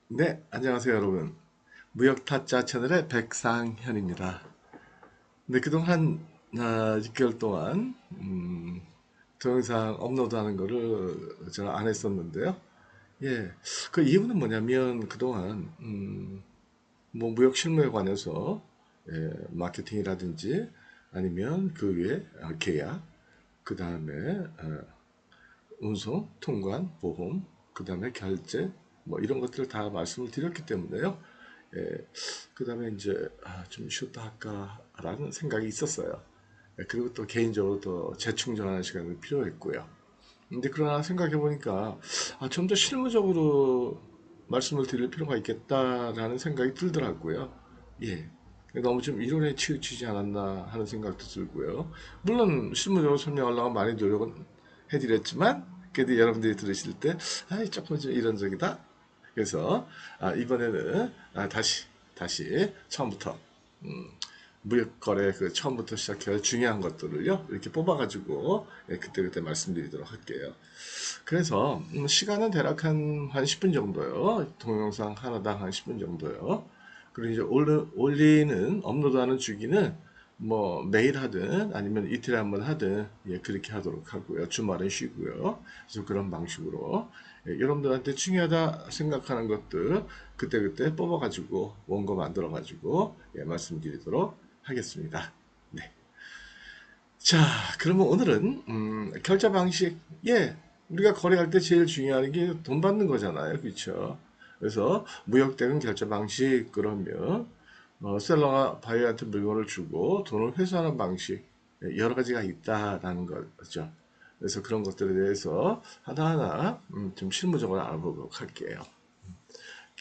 네, 안녕하세요, 여러분. 무역타짜 채널의 백상현입니다. 네, 그동안 6개월 동안 동영상 업로드하는 거를 제가 안 했었는데요. 예, 그 이유는 뭐냐면 그동안 뭐 무역 실무에 관해서 마케팅이라든지 아니면 그 외에 계약, 그 다음에 운송, 통관, 보험, 그 다음에 결제, 뭐 이런 것들을 다 말씀을 드렸기 때문에요. 그 다음에 이제 좀 쉬었다 할까라는 생각이 있었어요. 그리고 또 개인적으로 또 재충전하는 시간이 필요했고요. 근데 그러나 생각해 보니까 좀 더 실무적으로 말씀을 드릴 필요가 있겠다라는 생각이 들더라고요. 예. 너무 좀 이론에 치우치지 않았나 하는 생각도 들고요. 물론 실무적으로 설명하려고 많이 노력은 해드렸지만 그래도 여러분들이 들으실 때 조금 좀 이론적이다. 그래서 이번에는 다시 처음부터 무역거래 그 처음부터 시작해서 중요한 것들을요 이렇게 뽑아가지고 그때그때 말씀드리도록 할게요. 그래서 시간은 대략 한 10분 정도요. 동영상 하나당 한 10분 정도요. 그리고 이제 올리는 업로드하는 주기는 뭐 매일 하든 아니면 이틀에 한 번 하든 그렇게 하도록 하고요. 주말은 쉬고요. 그래서 그런 방식으로 여러분들한테 중요하다 생각하는 것들 그때그때 뽑아가지고 원고 만들어가지고 말씀드리도록 하겠습니다. 네. 자, 그러면 오늘은 결제 방식. 우리가 거래할 때 제일 중요한 게 돈 받는 거잖아요. 그렇죠? 그래서 무역대금 결제 방식 그러면 셀러가 바이어한테 물건을 주고 돈을 회수하는 방식 여러 가지가 있다라는 거죠. 그래서 그런 것들에 대해서 하나하나 좀 실무적으로 알아보도록 할게요.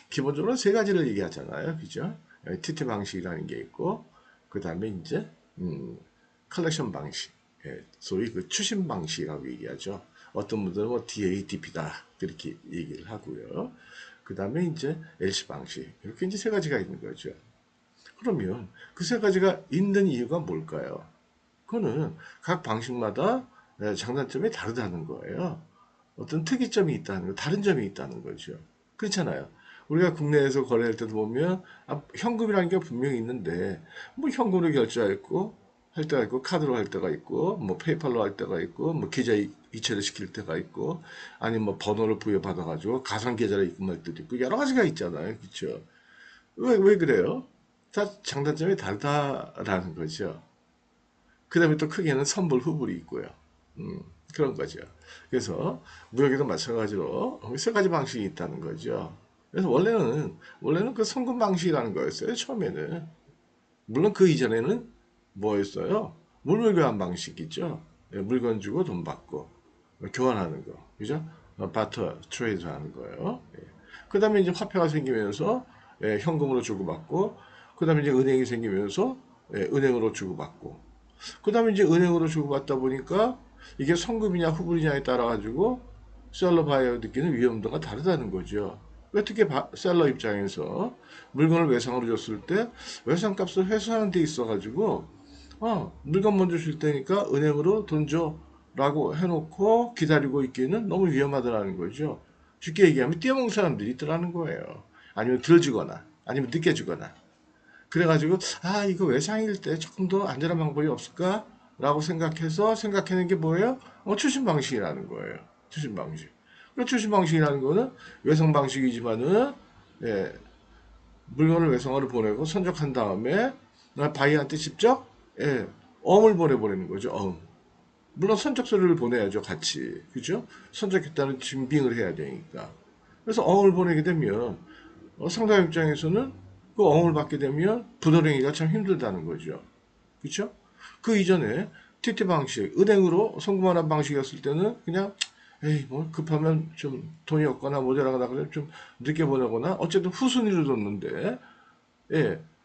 기본적으로 세 가지를 얘기하잖아요. 그죠? TT 방식이라는 게 있고, 그 다음에 이제, 컬렉션 방식. 소위 그 추심 방식이라고 얘기하죠. 어떤 분들은 뭐 DADP다. 그렇게 얘기를 하고요. 그 다음에 이제 LC 방식. 이렇게 이제 세 가지가 있는 거죠. 그러면 그 세 가지가 있는 이유가 뭘까요? 그거는 각 방식마다 장단점이 다르다는 거예요. 어떤 특이점이 있다는 거, 다른 점이 있다는 거죠. 그렇잖아요. 우리가 국내에서 거래할 때도 보면 현금이라는 게 분명히 있는데 뭐 현금으로 결제했고 할 때가 있고 카드로 할 때가 있고 뭐 페이팔로 할 때가 있고 뭐 계좌 이체를 시킬 때가 있고 아니면 뭐 번호를 부여받아 가지고 가상 계좌를 입금할 때도 있고 여러 가지가 있잖아요. 그렇죠? 왜 그래요? 다 장단점이 다르다라는 거죠. 그 다음에 또 크게는 선불 후불이 있고요. 그런 거죠. 그래서 무역에도 마찬가지로 세 가지 방식이 있다는 거죠. 그래서 원래는 그 송금 방식이라는 거였어요. 처음에는. 물론 그 이전에는 뭐였어요? 물물 교환 방식 있죠. 물건 주고 돈 받고 교환하는 거. 그죠? 바터 트레이드 하는 거예요. 그 다음에 이제 화폐가 생기면서 현금으로 주고받고 그 다음에 이제 은행이 생기면서 은행으로 주고받고 그 다음에 이제 은행으로 주고받다 보니까 이게 성급이냐 후불이냐에 따라 가지고 셀러 바이어 느끼는 위험도가 다르다는 거죠. 특히 셀러 입장에서 물건을 외상으로 줬을 때 외상값을 회수하는 데 있어 가지고 물건 먼저 줄 테니까 은행으로 돈 줘라고 해놓고 기다리고 있기는 너무 위험하다는 거죠. 쉽게 얘기하면 떼어먹는 사람들이 있더라는 거예요. 아니면 덜 주거나 아니면 늦게 주거나 그래가지고 이거 외상일 때 조금 더 안전한 방법이 없을까? 라고 생각하는 게 뭐예요? 추신 방식이라는 거예요. 추신 방식. 그 추신 방식이라는 거는 외상 방식이지만은 예, 물건을 외상으로 보내고 선적한 다음에 바이한테 직접 어음을 보내버리는 거죠. 어음. 물론 선적 서류를 보내야죠. 같이. 그죠? 선적했다는 증빙을 해야 되니까. 그래서 어음을 보내게 되면 상대방 입장에서는 그 어음을 받게 되면 부도내기가 참 힘들다는 거죠. 그렇죠? 그 이전에 TT 방식, 은행으로 송금하는 방식이었을 때는 그냥 에이 뭐 급하면 좀 돈이 없거나 모자라거나 그래 좀 늦게 보내거나 어쨌든 후순위를 뒀는데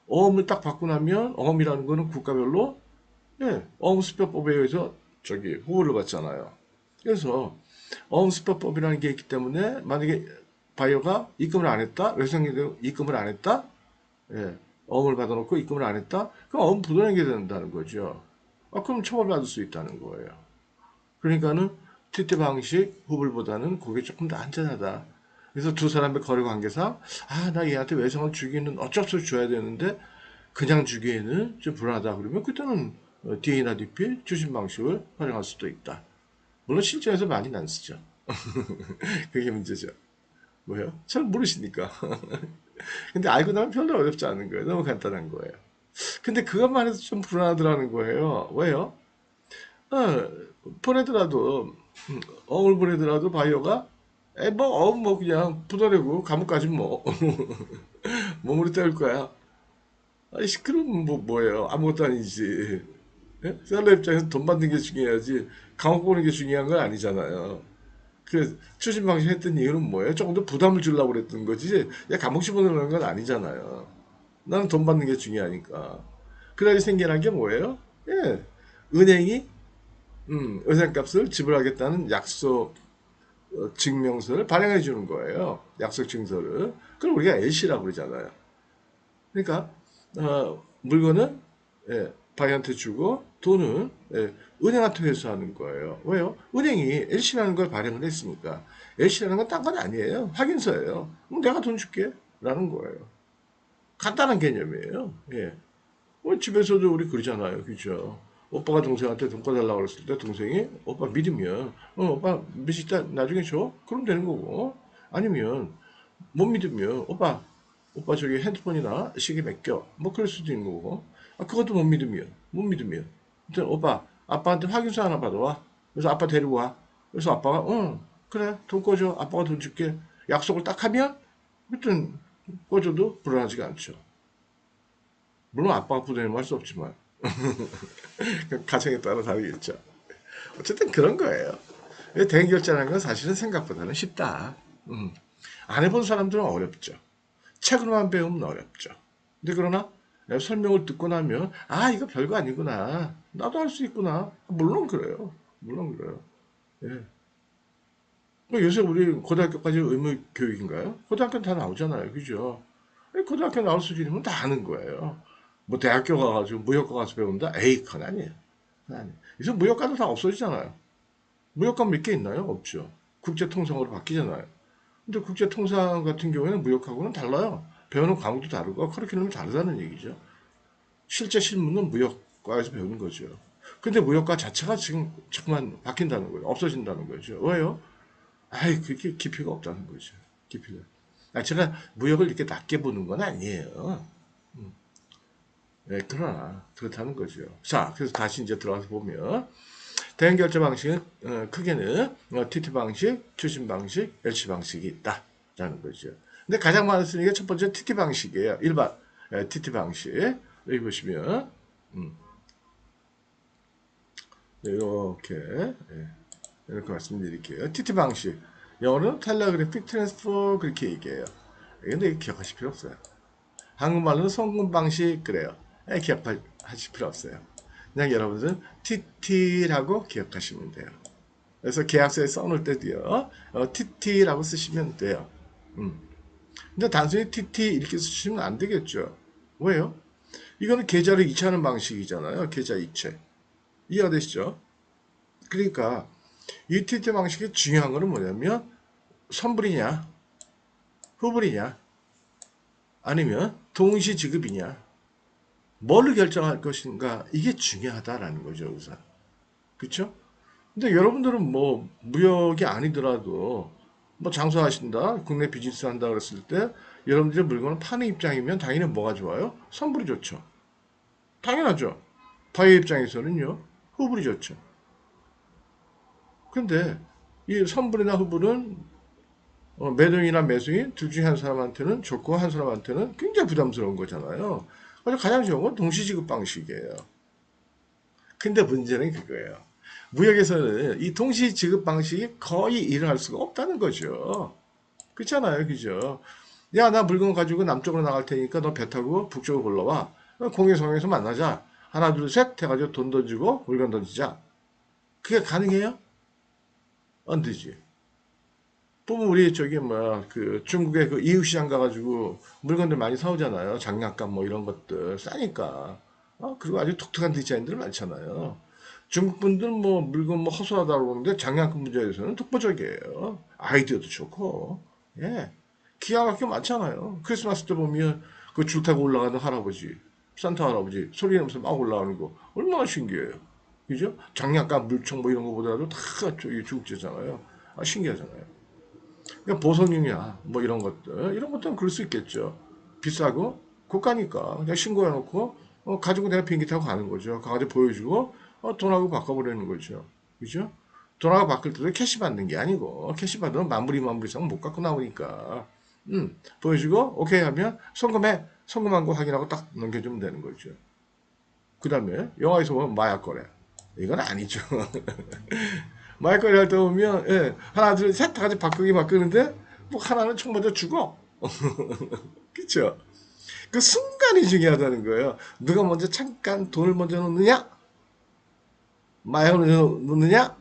어음을 딱 받고 나면 어음이라는 거는 국가별로 어음수표법에 의해서 저기 후보를 받잖아요. 그래서 어음수표법이라는 게 있기 때문에 만약에 바이어가 입금을 안 했다, 외상에도 입금을 안 했다, 어음을 받아놓고 입금을 안 했다, 그럼 어음 부도내게 된다는 거죠. 그럼 처벌받을 수 있다는 거예요. 그러니까는 TT 방식 후불보다는 그게 조금 더 안전하다. 그래서 두 사람의 거래 관계상 나 얘한테 외상을 주기에는 어쩔 수 없이 줘야 되는데 그냥 주기에는 좀 불안하다 그러면 그때는 D나 DP 주신 방식을 활용할 수도 있다. 물론 실전에서 많이는 안 쓰죠. 그게 문제죠. 뭐요? 잘 모르시니까. 근데 알고 나면 별로 어렵지 않은 거예요. 너무 간단한 거예요. 근데 그것만 해도 좀 불안하더라는 거예요. 왜요? 어, 보내더라도 어을 보내더라도 바이오가 뭐 그냥 부도내고 감옥 가지 뭐 몸으로 때울 거야. 아이씨 그럼 뭐예요? 아무것도 아니지. 예? 셀러 입장에서 돈 받는 게 중요하지 감옥 보는 게 중요한 건 아니잖아요. 그 추진 방식 했던 이유는 뭐예요? 조금 더 부담을 주려고 그랬던 거지. 야 감옥 집어넣는 건 아니잖아요. 나는 돈 받는 게 중요하니까. 그다지 생겨난 게 뭐예요? 예, 은행이 의상값을 지불하겠다는 약속 증명서를 발행해 주는 거예요. 약속 증서를. 그걸 우리가 LC라고 그러잖아요. 그러니까 물건은 바이한테 주고 돈은 은행한테 회수하는 거예요. 왜요? 은행이 LC라는 걸 발행을 했으니까. LC라는 건 딴 건 아니에요. 확인서예요. 그럼 내가 돈 줄게. 라는 거예요. 간단한 개념이에요. 예. 집에서도 우리 그러잖아요. 그죠? 오빠가 동생한테 돈 꺼달라고 그랬을 때 동생이 오빠 믿으면 오빠 몇 시 있다 나중에 줘? 그럼 되는 거고 아니면 못 믿으면 오빠 저기 핸드폰이나 시계 맡겨 뭐 그럴 수도 있는 거고 그것도 못 믿으면 일단 오빠 아빠한테 확인서 하나 받아와 그래서 아빠 데리고 와 그래서 아빠가 그래 돈 꺼줘 아빠가 돈 줄게 약속을 딱 하면 그땐 꺼줘도 불안하지가 않죠. 물론 아빠가 부담을 할 수 없지만 가정에 따라 다르겠죠. 어쨌든 그런 거예요. 대행 결제라는 건 사실은 생각보다는 쉽다. 안 해본 사람들은 어렵죠. 책으로만 배우면 어렵죠. 근데 그러나 설명을 듣고 나면 이거 별거 아니구나. 나도 할 수 있구나. 물론 그래요. 물론 그래요. 예. 요새 우리 고등학교까지 의무 교육인가요? 고등학교는 다 나오잖아요. 그죠? 고등학교 나올 수준이면 다 아는 거예요. 뭐 대학교 가가지고 무역과 가서 배운다? 에이, 그건 아니에요. 그건 아니에요. 이제 무역과도 다 없어지잖아요. 무역과 몇 개 있나요? 없죠. 국제통상으로 바뀌잖아요. 근데 국제통상 같은 경우에는 무역하고는 달라요. 배우는 과목도 다르고 커리큘럼이 다르다는 얘기죠. 실제 실무는 무역과에서 배우는 거죠. 근데 무역과 자체가 지금 자꾸만 바뀐다는 거예요. 없어진다는 거죠. 왜요? 그게 깊이가 없다는 거죠. 깊이가. 제가 무역을 이렇게 낮게 보는 건 아니에요. 네, 그러나 그렇다는 거죠. 자, 그래서 다시 이제 들어가서 보면 대응 결제 방식은 크게는 TT 방식, 추진 방식, LC 방식이 있다라는 거죠. 근데 가장 많이 쓰는 게 첫 번째 TT 방식이에요. 일반 TT 방식. 여기 보시면 이렇게 이렇게 말씀드릴게요. TT 방식. 영어로는 텔레그래픽 트랜스퍼 그렇게 얘기해요. 근데 기억하실 필요 없어요. 한국말로는 송금 방식 그래요. 기억하실 필요 없어요. 그냥 여러분들은 TT라고 기억하시면 돼요. 그래서 계약서에 써놓을 때도요. TT라고 쓰시면 돼요. 근데 단순히 TT 이렇게 쓰시면 안 되겠죠. 왜요? 이거는 계좌를 이체하는 방식이잖아요. 계좌 이체. 이해가 되시죠? 그러니까 이 TT 방식이 중요한 거는 뭐냐면 선불이냐, 후불이냐, 아니면 동시 지급이냐, 뭘 결정할 것인가 이게 중요하다라는 거죠, 우선. 그렇죠? 근데 여러분들은 뭐 무역이 아니더라도 뭐 장사하신다, 국내 비즈니스 한다 그랬을 때 여러분들의 물건을 파는 입장이면 당연히 뭐가 좋아요? 선불이 좋죠. 당연하죠. 바이어 입장에서는요, 후불이 좋죠. 근데 이 선불이나 후불은 매도인이나 매수인 둘 중에 한 사람한테는 좋고 한 사람한테는 굉장히 부담스러운 거잖아요. 그래서 가장 좋은 건 동시지급 방식이에요. 근데 문제는 그거예요. 무역에서는 이 동시 지급 방식이 거의 일어날 수가 없다는 거죠. 그렇잖아요. 그죠? 야, 나 물건 가지고 남쪽으로 나갈 테니까 너 배 타고 북쪽으로 올라와. 공해성에서 만나자. 하나, 둘, 셋 해가지고 돈 던지고 물건 던지자. 그게 가능해요? 안 되지. 보면 우리 저기 뭐야 그 중국의 그 이웃시장 가가지고 물건들 많이 사오잖아요. 장난감 뭐 이런 것들 싸니까. 그리고 아주 독특한 디자인들 많잖아요. 중국 분들 뭐 물건 뭐 허술하다고 그러는데 장난감 문제에서는 독보적이에요. 아이디어도 좋고. 예. 기가 막히게 많잖아요. 크리스마스 때 보면 그 줄 타고 올라가는 할아버지, 산타 할아버지 소리 내면서 막 올라가는 거 얼마나 신기해요. 그죠? 장난감, 물총 뭐 이런 거보다도 다 저기 중국제잖아요. 아, 신기하잖아요. 그냥 보석이냐, 뭐 이런 것들은 그럴 수 있겠죠. 비싸고 고가니까 그냥 신고해놓고 가지고 내가 비행기 타고 가는 거죠. 가가지고 보여주고 돈하고 바꿔버리는 거죠. 그죠? 돈하고 바꿀 때도 캐시 받는 게 아니고 캐시 받으면 만불이 이상 못 갖고 나오니까 보여주고 오케이 하면 송금한 거 확인하고 딱 넘겨주면 되는 거죠. 그 다음에 영화에서 보면 마약 거래. 이건 아니죠. 마약 거래 할 때 보면 하나 둘 셋 다 같이 바꾸는데 뭐 하나는 총 맞아 죽어. 그쵸? 그 순간이 중요하다는 거예요. 누가 먼저 잠깐 돈을 먼저 넣느냐? 마약을 넣느냐?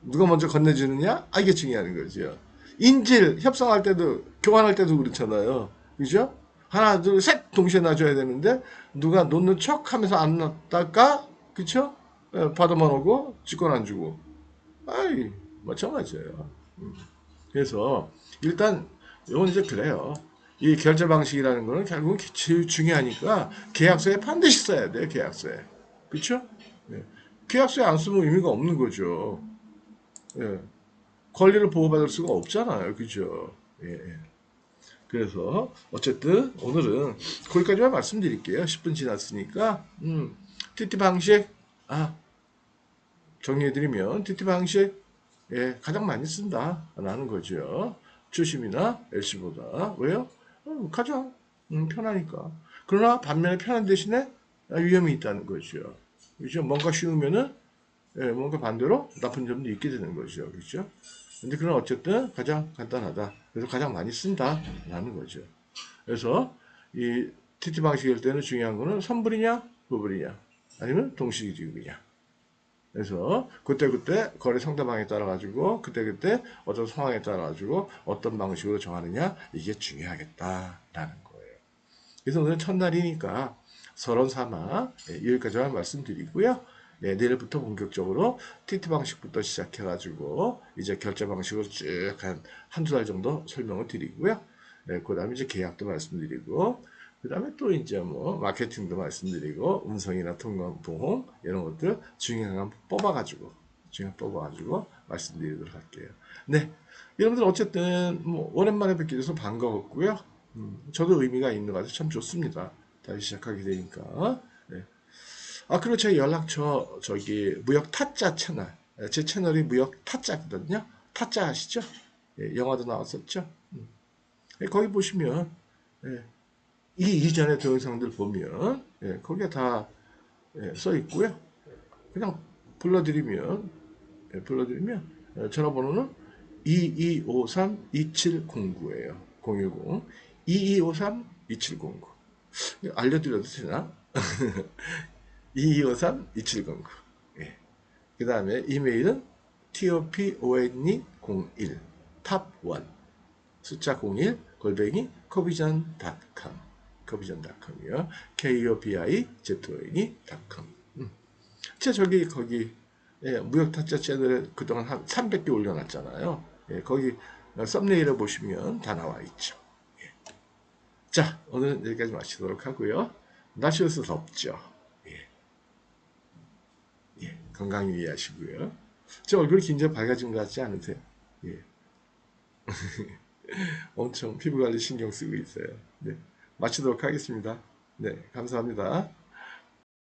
누가 먼저 건네주느냐? 아, 이게 중요한 거죠. 인질 협상할 때도 교환할 때도 그렇잖아요. 그죠? 하나 둘 셋 동시에 놔줘야 되는데 누가 놓는 척하면서 안 놨다가 그쵸? 받아만 오고 직권 안 주고 아이 마찬가지예요. 그래서 일단 이건 이제 그래요. 이 결제 방식이라는 거는 결국은 제일 중요하니까 계약서에 반드시 써야 돼요. 계약서에. 그쵸? 예. 계약서에 안 쓰면 의미가 없는 거죠. 예. 권리를 보호받을 수가 없잖아요. 그죠? 예. 그래서 어쨌든 오늘은 거기까지만 말씀드릴게요. 10분 지났으니까 TT 방식 정리해드리면 TT 방식 가장 많이 쓴다라는 거죠. 주심이나 LC보다 왜요? 가장 편하니까. 그러나 반면에 편한 대신에 위험이 있다는 거죠. 그죠? 뭔가 쉬우면은 뭔가 반대로 나쁜 점도 있게 되는 거죠. 그렇죠? 근데 그건 어쨌든 가장 간단하다. 그래서 가장 많이 쓴다라는 거죠. 그래서 이 TT 방식일 때는 중요한 거는 선불이냐, 부불이냐, 아니면 동시지급이냐. 그래서 그때그때 거래 상대방에 따라 가지고 그때그때 어떤 상황에 따라 가지고 어떤 방식으로 정하느냐 이게 중요하겠다라는 거예요. 그래서 오늘 첫날이니까 서론 삼아 여기까지만 말씀드리고요. 내일부터 본격적으로 TT 방식부터 시작해가지고 이제 결제 방식을 쭉 한두 달 정도 설명을 드리고요. 그 다음에 이제 계약도 말씀드리고 그 다음에 또 이제 뭐 마케팅도 말씀드리고 음성이나 통관 보험 이런 것들 중요한 거 뽑아가지고 말씀드리도록 할게요. 네, 여러분들 어쨌든 뭐 오랜만에 뵙게 돼서 반가웠고요. 저도 의미가 있는 것 같아서 참 좋습니다. 다시 시작하게 되니까. 네. 아, 그리고 제 연락처 저기 무역 타짜 채널. 제 채널이 무역 타짜거든요. 타짜 아시죠? 영화도 나왔었죠. 거기 보시면 이 이전의 동영상들 보면 거기에 다 써 있고요. 그냥 불러드리면 전화번호는 2253-2709예요. 010 2253-2709 알려드려도 되나? 2253-2709 예. 그 다음에 이메일은 topone01 탑1 숫자 01 골뱅이 커비전닷컴이요. kobizoe.com 제 저기 거기 무역 타짜 채널에 그동안 한 300개 올려놨잖아요. 거기 썸네일에 보시면 다 나와 있죠. 자, 오늘은 여기까지 마치도록 하고요. 날씨여서 덥죠. 건강 유의하시고요. 제 얼굴이 굉장히 밝아진 것 같지 않으세요? 예. 엄청 피부 관리 신경 쓰고 있어요. 네. 마치도록 하겠습니다. 네, 감사합니다.